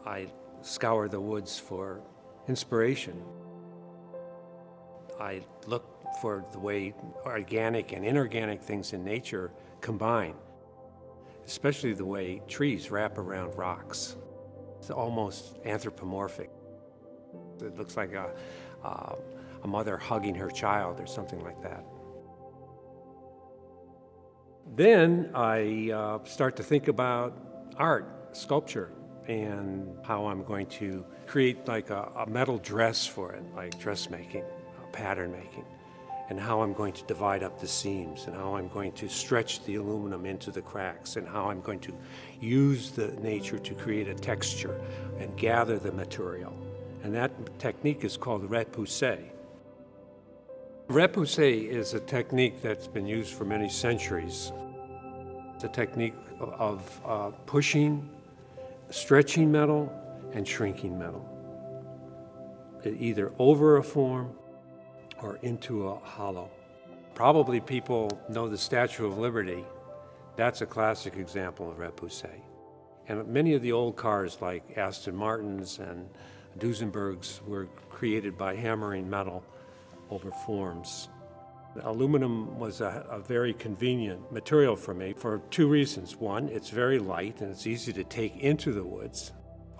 I scour the woods for inspiration. I look for the way organic and inorganic things in nature combine, especially the way trees wrap around rocks. It's almost anthropomorphic. It looks like a mother hugging her child or something like that. Then I start to think about art, sculpture, and how I'm going to create like a metal dress for it, like dressmaking, pattern making, and how I'm going to divide up the seams, and how I'm going to stretch the aluminum into the cracks, and how I'm going to use the nature to create a texture and gather the material. And that technique is called repoussé. Repoussé is a technique that's been used for many centuries. It's a technique of pushing, stretching metal, and shrinking metal, either over a form or into a hollow. Probably people know the Statue of Liberty. That's a classic example of repoussé. And many of the old cars like Aston Martins and Duesenbergs were created by hammering metal over forms. Aluminum was a very convenient material for me for two reasons. One, it's very light and it's easy to take into the woods.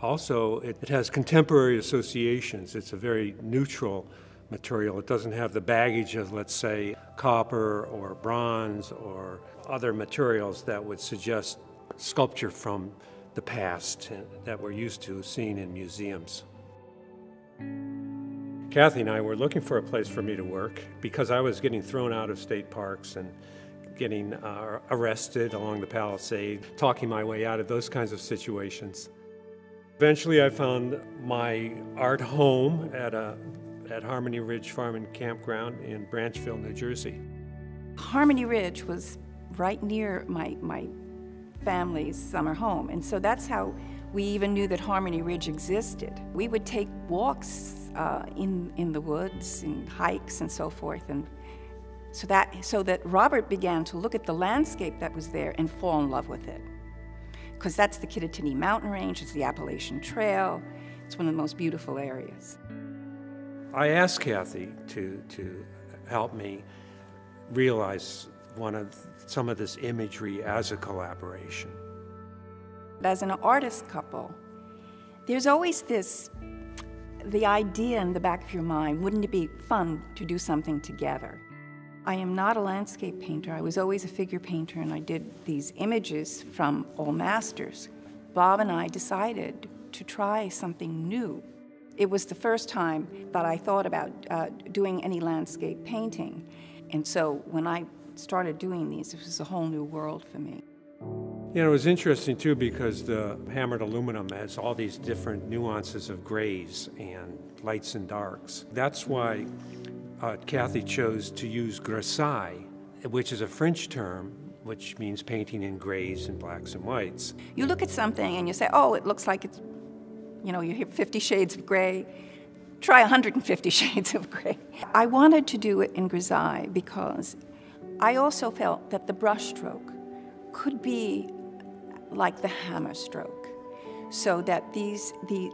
Also, it has contemporary associations. It's a very neutral material. It doesn't have the baggage of, let's say, copper or bronze or other materials that would suggest sculpture from the past that we're used to seeing in museums. Kathy and I were looking for a place for me to work because I was getting thrown out of state parks and getting arrested along the Palisade, talking my way out of those kinds of situations. Eventually I found my art home at Harmony Ridge Farm and Campground in Branchville, New Jersey. Harmony Ridge was right near my family's summer home, and so that's how we even knew that Harmony Ridge existed. We would take walks in the woods and hikes and so forth, and so that Robert began to look at the landscape that was there and fall in love with it. Because that's the Kittatinny Mountain Range, it's the Appalachian Trail, it's one of the most beautiful areas. I asked Kathy to help me realize some of this imagery as a collaboration. As an artist couple, there's always the idea in the back of your mind, wouldn't it be fun to do something together? I am not a landscape painter. I was always a figure painter, and I did these images from old masters. Bob and I decided to try something new. It was the first time that I thought about doing any landscape painting. And so when I started doing these, it was a whole new world for me. You know, it was interesting too because the hammered aluminum has all these different nuances of grays and lights and darks. That's why Kathy chose to use grisaille, which is a French term, which means painting in grays and blacks and whites. You look at something and you say, oh, it looks like it's, you hear 50 shades of gray. Try 150 shades of gray. I wanted to do it in grisaille because I also felt that the brush stroke could be like the hammer stroke, so that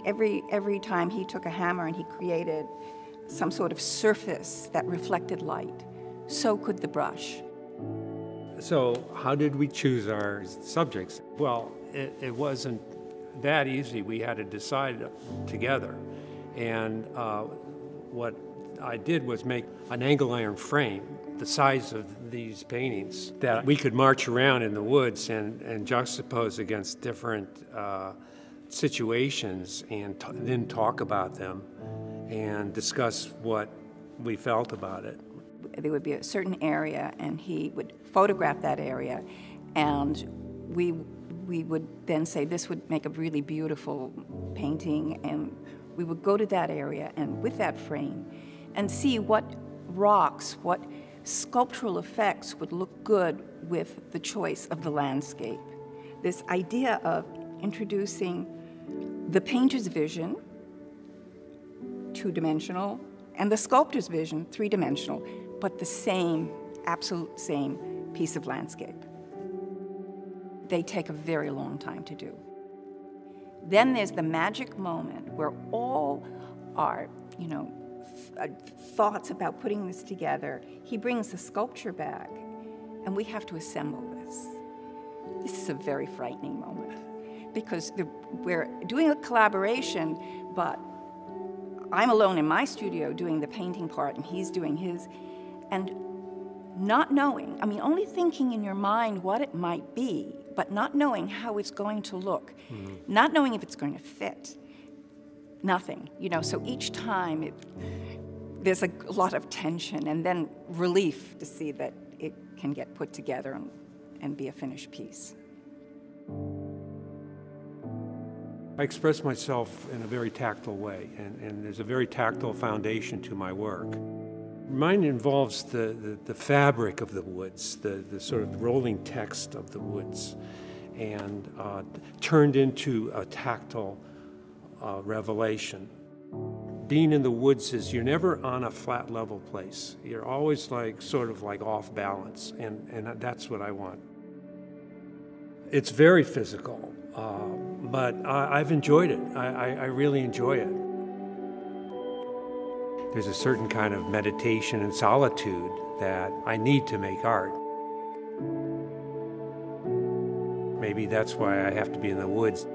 every time he took a hammer and he created some sort of surface that reflected light, so could the brush. So how did we choose our subjects? Well, it wasn't that easy. We had to decide together. And what I did was make an angle iron frame the size of these paintings that we could march around in the woods and juxtapose against different situations and then talk about them and discuss what we felt about it. There would be a certain area and he would photograph that area, and we would then say this would make a really beautiful painting, and we would go to that area and with that frame and see what rocks, what sculptural effects would look good with the choice of the landscape. This idea of introducing the painter's vision, two-dimensional, and the sculptor's vision, three-dimensional, but the same, absolute same piece of landscape. They take a very long time to do. Then there's the magic moment where all our, thoughts about putting this together, he brings the sculpture back, and we have to assemble this. This is a very frightening moment, because we're doing a collaboration, but I'm alone in my studio doing the painting part, and he's doing his, and not knowing, only thinking in your mind what it might be, but not knowing how it's going to look, not knowing if it's going to fit, nothing, so each time there's a lot of tension and then relief to see that it can get put together and be a finished piece. I express myself in a very tactile way, and there's a very tactile foundation to my work. Mine involves the fabric of the woods, the sort of rolling text of the woods, and turned into a tactile revelation. Being in the woods is you're never on a flat level place. You're always sort of off balance, and that's what I want. It's very physical, but I've enjoyed it. I really enjoy it. There's a certain kind of meditation and solitude that I need to make art. Maybe that's why I have to be in the woods.